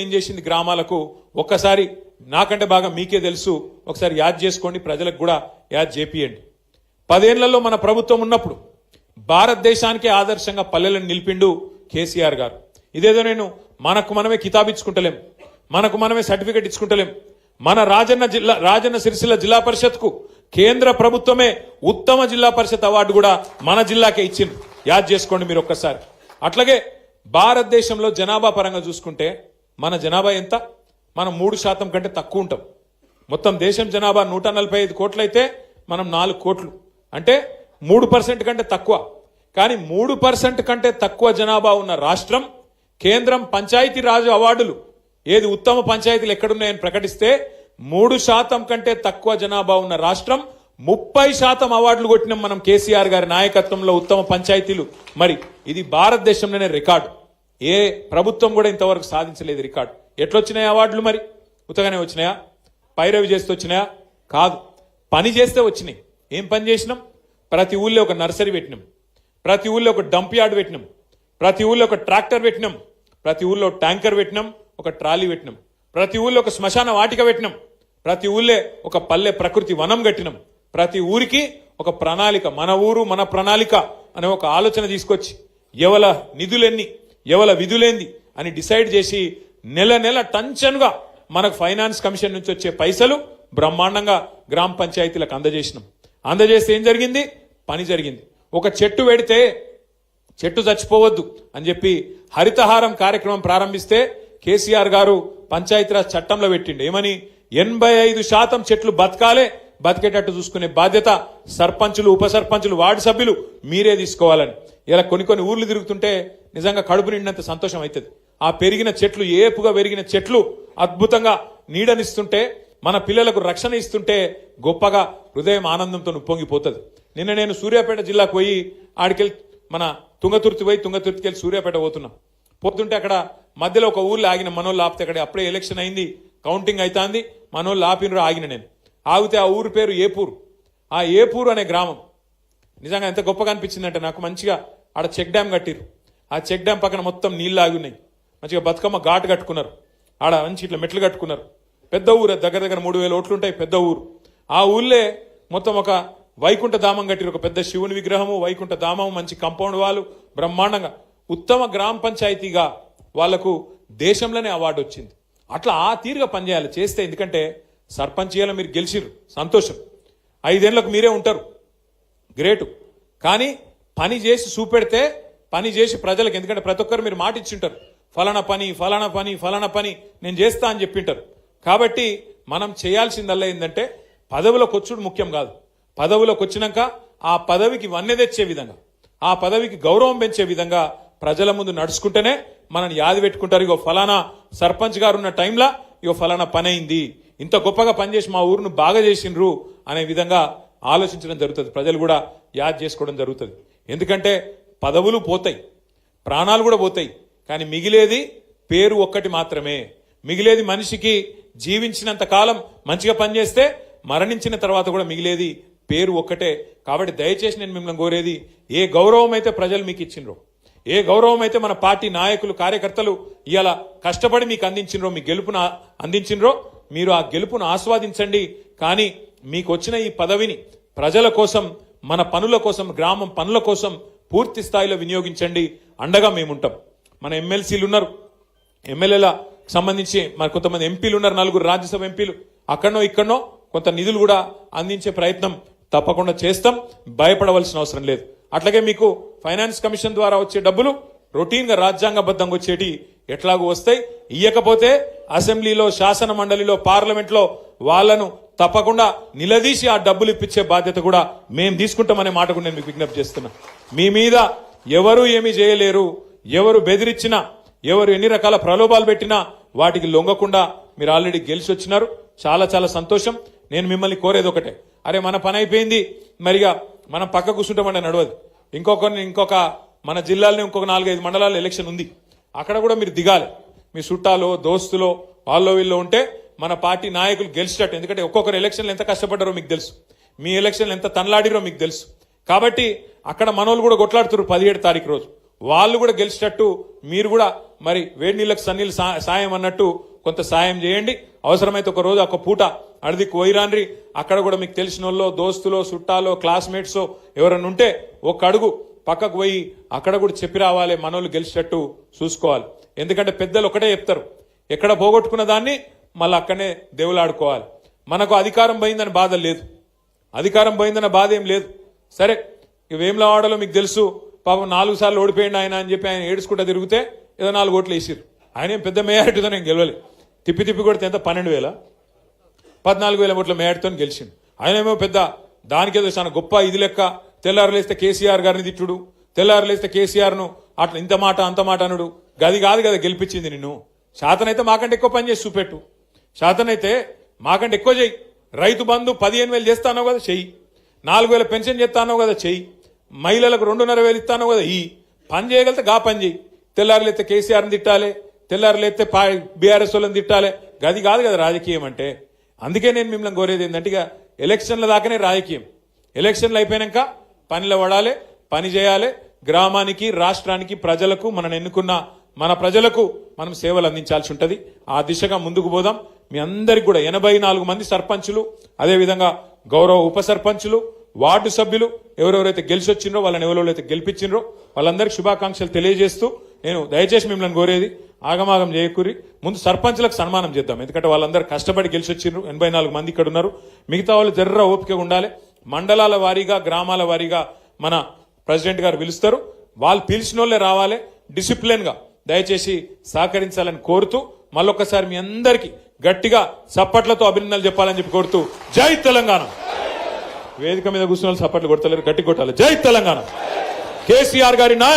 ఏం చేసింది గ్రామాలకు ఒక్కసారి నాకంటే బాగా మీకే తెలుసు. ఒకసారి యాద్ చేసుకోండి, ప్రజలకు కూడా యాద్ చేపియండి. 10 ఏళ్లలో మన ప్రభుత్వం ఉన్నప్పుడు భారతదేశానికే ఆదర్శంగా పల్లెలను నిలిపిండు కేసీఆర్ గారు. ఇదేదో నేను మనకు మనమే కితాబ్ ఇచ్చుకుంటలేం, మనకు మనమే సర్టిఫికెట్ ఇచ్చుకుంటలేం. మన రాజన్న సిరిసిల్ల జిల్లా పరిషత్కు కేంద్ర ప్రభుత్వమే ఉత్తమ జిల్లా పరిషత్ అవార్డు కూడా మన జిల్లాకే ఇచ్చింది. యాద్ చేసుకోండి మీరు ఒక్కసారి. అట్లాగే భారతదేశంలో జనాభా పరంగా చూసుకుంటే మన జనాభా ఎంత? మనం 3% కంటే తక్కువ ఉంటాం. మొత్తం దేశం జనాభా 145 కోట్లయితే మనం 4 కోట్లు, అంటే 3% కంటే తక్కువ. కానీ 3% కంటే తక్కువ జనాభా ఉన్న రాష్ట్రం కేంద్రం పంచాయతీ రాజ్ అవార్డులు ఏది ఉత్తమ పంచాయతీలు ఎక్కడున్నాయని ప్రకటిస్తే 3% కంటే తక్కువ జనాభా ఉన్న రాష్ట్రం 30% అవార్డులు కొట్టినాం మనం కేసీఆర్ గారి నాయకత్వంలో ఉత్తమ పంచాయతీలు. మరి ఇది భారతదేశంలోనే రికార్డు. ఏ ప్రభుత్వం కూడా ఇంతవరకు సాధించలేదు రికార్డు. ఎట్లొచ్చినాయి అవార్డులు? మరి ఉత్తగానే వచ్చినాయా? పైరవి చేస్తే వచ్చినాయా? కాదు, పని చేస్తే వచ్చినాయి. ఏం పని చేసినాం? ప్రతి ఊళ్ళో ఒక నర్సరీ పెట్టినాం, ప్రతి ఊళ్ళో ఒక డంప్ యార్డ్ పెట్టినాం, ప్రతి ఊళ్ళో ఒక ట్రాక్టర్ పెట్టినాం, ప్రతి ఊళ్ళో ట్యాంకర్ పెట్టినాం, ఒక ట్రాలీ పెట్టినాం, ప్రతి ఊళ్ళో ఒక శ్మశాన వాటిక పెట్టినాం, ప్రతి ఊళ్ళే ఒక పల్లె ప్రకృతి వనం కట్టినాం. ప్రతి ఊరికి ఒక ప్రణాళిక, మన ఊరు మన ప్రణాళిక అనే ఒక ఆలోచన తీసుకొచ్చి ఎవల నిధులెన్ని ఎవల విధులేంది అని డిసైడ్ చేసి నెల నెల టంచన్గా మనకు ఫైనాన్స్ కమిషన్ నుంచి వచ్చే పైసలు బ్రహ్మాండంగా గ్రామ పంచాయతీలకు అందజేసినాం. అందజేస్తే ఏం జరిగింది? పని జరిగింది. ఒక చెట్టు పెడితే చెట్టు చచ్చిపోవద్దు అని చెప్పి హరితహారం కార్యక్రమం ప్రారంభిస్తే కేసీఆర్ గారు పంచాయతీరాజ్ చట్టంలో పెట్టిండు. ఏమని? 85% చెట్లు బతకాలే, బతికేటట్టు చూసుకునే బాధ్యత సర్పంచులు, ఉప సర్పంచులు, వార్డు సభ్యులు మీరే తీసుకోవాలని. ఇలా కొన్ని ఊర్లు తిరుగుతుంటే నిజంగా కడుపు నిండినంత సంతోషం అవుతుంది. ఆ పెరిగిన చెట్లు, ఏపుగా పెరిగిన చెట్లు అద్భుతంగా నీడనిస్తుంటే, మన పిల్లలకు రక్షణ ఇస్తుంటే గొప్పగా హృదయం ఆనందంతో ఉప్పొంగిపోతుంది. నిన్న నేను సూర్యాపేట జిల్లాకు పోయి ఆడికెళ్ళి మన తుంగతుర్తికి వెళ్ళి సూర్యాపేట పోతుంటే అక్కడ మధ్యలో ఒక ఊర్లో ఆగిన మనోళ్ళు ఆపితే, అక్కడ అప్పుడే ఎలక్షన్ అయింది, కౌంటింగ్ అవుతాంది, మనోళ్ళు ఆపినరు. ఆగిన నేను ఆగితే ఆ ఊరు పేరు ఏపూరు. ఆ ఏపూరు అనే గ్రామం నిజంగా ఎంత గొప్పగా అనిపించిందంటే నాకు. మంచిగా ఆడ చెక్ డ్యామ్ కట్టిరు. ఆ చెక్ డ్యామ్ పక్కన మొత్తం నీళ్లు ఆగి ఉన్నాయి. మంచిగా బతుకమ్మ ఘాటు కట్టుకున్నారు, ఆడ మంచి ఇట్లా మెట్లు కట్టుకున్నారు. పెద్ద ఊరు, దగ్గర 3000 ఓట్లుంటాయి, పెద్ద ఊరు. ఆ ఊళ్ళే మొత్తం ఒక వైకుంఠ ధామం కట్టిరు, ఒక పెద్ద శివుని విగ్రహము, వైకుంఠ ధామం, మంచి కాంపౌండ్ వాళ్ళు, బ్రహ్మాండంగా ఉత్తమ గ్రామ పంచాయతీగా వాళ్లకు దేశంలోనే అవార్డు వచ్చింది. అట్లా ఆ తీరుగా పనిచేయాలి చేస్తే. ఎందుకంటే సర్పంచ్ చేయాలి, మీరు గెలిచిర్రు, సంతోషం. 5 ఏళ్లకు మీరే ఉంటారు, గ్రేటు. కానీ పని చేసి చూపెడితే, పని చేసి ప్రజలకు, ఎందుకంటే ప్రతి ఒక్కరు మీరు మాట ఇచ్చింటారు, ఫలానా పని ఫలానా పని ఫలానా పని నేను చేస్తా అని చెప్పింటారు. కాబట్టి మనం చేయాల్సిందల్లా ఏంటంటే పదవిలోకి వచ్చుడు ముఖ్యం కాదు. పదవిలోకి వచ్చినాక ఆ పదవికి వన్నె తెచ్చే విధంగా, ఆ పదవికి గౌరవం పెంచే విధంగా ప్రజల ముందు నడుచుకుంటేనే మనం యాది పెట్టుకుంటారు. ఇగో ఫలానా సర్పంచ్ గారు ఉన్న టైంలో ఇగో ఫలానా పని అయింది, ఇంత గొప్పగా పనిచేసి మా ఊరును బాగా చేసిండ్రు అనే విధంగా ఆలోచించడం జరుగుతుంది. ప్రజలు కూడా యాద్ చేసుకోవడం జరుగుతుంది. ఎందుకంటే పదవులు పోతాయి, ప్రాణాలు కూడా పోతాయి, కానీ మిగిలేది పేరు ఒక్కటి మాత్రమే. మిగిలేది మనిషికి జీవించినంత కాలం మంచిగా పనిచేస్తే మరణించిన తర్వాత కూడా మిగిలేది పేరు ఒక్కటే. కాబట్టి దయచేసి నేను మిమ్మల్ని కోరేది, ఏ గౌరవం అయితే ప్రజలు మీకు ఇచ్చిండ్రో, ఏ గౌరవం అయితే మన పార్టీ నాయకులు కార్యకర్తలు ఇవాళ కష్టపడి మీకు అందించినరో, మీ గెలుపును అందించినరో, మీరు ఆ గెలుపును ఆస్వాదించండి. కానీ మీకు వచ్చిన ఈ పదవిని ప్రజల కోసం, మన పనుల కోసం, గ్రామం పనుల కోసం పూర్తి స్థాయిలో వినియోగించండి. అండగా మేముంటాం. మన ఎమ్మెల్సీలు ఉన్నారు, ఎమ్మెల్యేల సంబంధించి మరి కొంతమంది ఎంపీలు ఉన్నారు, 4 రాజ్యసభ ఎంపీలు. అక్కడనో ఇక్కడనో కొంత నిధులు కూడా అందించే ప్రయత్నం తప్పకుండా చేస్తాం, భయపడవలసిన అవసరం లేదు. అట్లాగే మీకు ఫైనాన్స్ కమిషన్ ద్వారా వచ్చే డబ్బులు రొటీన్ గా రాజ్యాంగబద్ధంగా వచ్చేటి ఎట్లాగూ వస్తాయి. ఇయ్యకపోతే అసెంబ్లీలో, శాసన మండలిలో, పార్లమెంట్ లో వాళ్లను తప్పకుండా నిలదీసి ఆ డబ్బులు ఇప్పించే బాధ్యత కూడా మేము తీసుకుంటామనే మాట కూడా నేను మీకు విజ్ఞప్తి చేస్తున్నా. మీ మీద ఎవరు ఏమీ చేయలేరు. ఎవరు బెదిరించినా, ఎవరు ఎన్ని రకాల ప్రలోభాలు పెట్టినా వాటికి లొంగకుండా మీరు ఆల్రెడీ గెలిచి వచ్చినారు. చాలా చాలా సంతోషం. నేను మిమ్మల్ని కోరేది ఒకటే, అరే మన పని అయిపోయింది, మరిగా మనం పక్క కూర్చుంటామంటే నడవదు. ఇంకొక మన జిల్లాలోనే ఇంకొక 4-5 మండలాల్లో ఎలక్షన్ ఉంది. అక్కడ కూడా మీరు దిగాలి. మీ చుట్టాలో, దోస్తులో, వాళ్ళో వీళ్ళు ఉంటే మన పార్టీ నాయకులు గెలిచేటట్టు. ఎందుకంటే ఒక్కొక్కరు ఎలక్షన్లు ఎంత కష్టపడ్డారో మీకు తెలుసు, మీ ఎలక్షన్లు ఎంత తనలాడిరో మీకు తెలుసు. కాబట్టి అక్కడ మనోళ్ళు కూడా కొట్లాడుతున్నారు 17 తారీఖు రోజు. వాళ్ళు కూడా గెలిచేటట్టు మీరు కూడా మరి వేడి నీళ్ళకి సన్నీళ్ళు సాయం అన్నట్టు కొంత సాయం చేయండి. అవసరమైతే ఒక రోజు ఒక పూట అడిదికి పోయిరాన్రి. అక్కడ కూడా మీకు తెలిసిన వాళ్ళు దోస్తులో చుట్టాలో క్లాస్మేట్సో ఎవరన్నా ఉంటే ఒక అడుగు పక్కకు పోయి అక్కడ కూడా చెప్పి రావాలి, మనోళ్ళు గెలిచేటట్టు చూసుకోవాలి. ఎందుకంటే పెద్దలు ఒకటే చెప్తారు, ఎక్కడ పోగొట్టుకున్న దాన్ని మళ్ళీ అక్కడనే దేవులాడుకోవాలి. మనకు అధికారం పోయిందని బాధ లేదు, అధికారం పోయిందన్న బాధ ఏం లేదు. సరే వేములవాడలో మీకు తెలుసు, పాపం 4 సార్లు ఓడిపోయింది ఆయన అని చెప్పి ఆయన ఏడుచుకుంటా తిరిగితే ఏదో 4 ఓట్లు వేసిరు. ఆయన ఏం పెద్ద మేయారిటీతో నేను గెలవలే, తిప్పి కొడితే ఎంత 12,000 14,000 ఓట్ల మేయారితో గెలిచిండు. ఆయనేమో పెద్ద దానికేదో చాలా గొప్ప ఇది లెక్క. తెల్లారులేస్తే కేసీఆర్ గారిని తిట్టుడు, తెల్లారులేస్తే కేసీఆర్ను అట్లా ఇంత మాట అంత మాట అనుడు. గది కాదు కదా గెలిపించింది నిన్ను. శాతనైతే మాకంటే ఎక్కువ పని చేసి చూపెట్టు, శాతనైతే మాకంటే ఎక్కువ చెయ్యి. రైతు బంధు 15,000 చేస్తానో కదా చెయ్యి, 4,000 పెన్షన్ చేస్తానో కదా చెయ్యి, మహిళలకు 2,500 ఇస్తానో కదా ఈ పని చేయగలిగితే గా పని చేయి. తెల్లారులేస్తే కేసీఆర్ని తిట్టాలి, తెల్లారులేస్తే బీఆర్ఎస్ వాళ్ళని తిట్టాలి. గది కాదు కదా రాజకీయం అంటే. అందుకే నేను మిమ్మల్ని కోరేది ఏంటంటే ఇక ఎలక్షన్ల దాకానే రాజకీయం. ఎలక్షన్లు అయిపోయాక పనిలో పడాలి, పని చేయాలి. గ్రామానికి, రాష్ట్రానికి, ప్రజలకు, మనం ఎన్నుకున్న మన ప్రజలకు మనం సేవలు అందించాల్సి ఉంటుంది. ఆ దిశగా ముందుకు పోదాం. మీ అందరికి కూడా 84 మంది సర్పంచులు, అదేవిధంగా గౌరవ ఉప సర్పంచులు, వార్డు సభ్యులు ఎవరెవరైతే గెలిచి వచ్చిండ్రో వాళ్ళని ఎవరెవరైతే గెలిపించిండ్రో వాళ్ళందరికీ శుభాకాంక్షలు తెలియజేస్తూ నేను దయచేసి మిమ్మల్ని కోరేది ఆగమాగం చేయకూరి ముందు సర్పంచులకు సన్మానం చేద్దాం. ఎందుకంటే వాళ్ళందరూ కష్టపడి గెలిచి వచ్చిండ్రు. 84 మంది ఇక్కడ ఉన్నారు. మిగతా వాళ్ళు జర్ర ఓపికగా ఉండాలి. మండలాల వారీగా, గ్రామాల వారీగా మన ప్రెసిడెంట్ గారు పిలుస్తారు. వాళ్ళు పిలిచిన వాళ్ళే రావాలి. డిసిప్లిన్ గా దయచేసి సహకరించాలని కోరుతూ మళ్ళొక్కసారి మీ అందరికీ గట్టిగా చప్పట్లతో అభినందనలు చెప్పాలని చెప్పి కోరుతూ జై తెలంగాణ. వేదిక మీద కూర్చున్న వాళ్ళు చప్పట్లు కొడతలేరు, గట్టి కొట్టాలి. జై తెలంగాణ. కేసీఆర్ గారి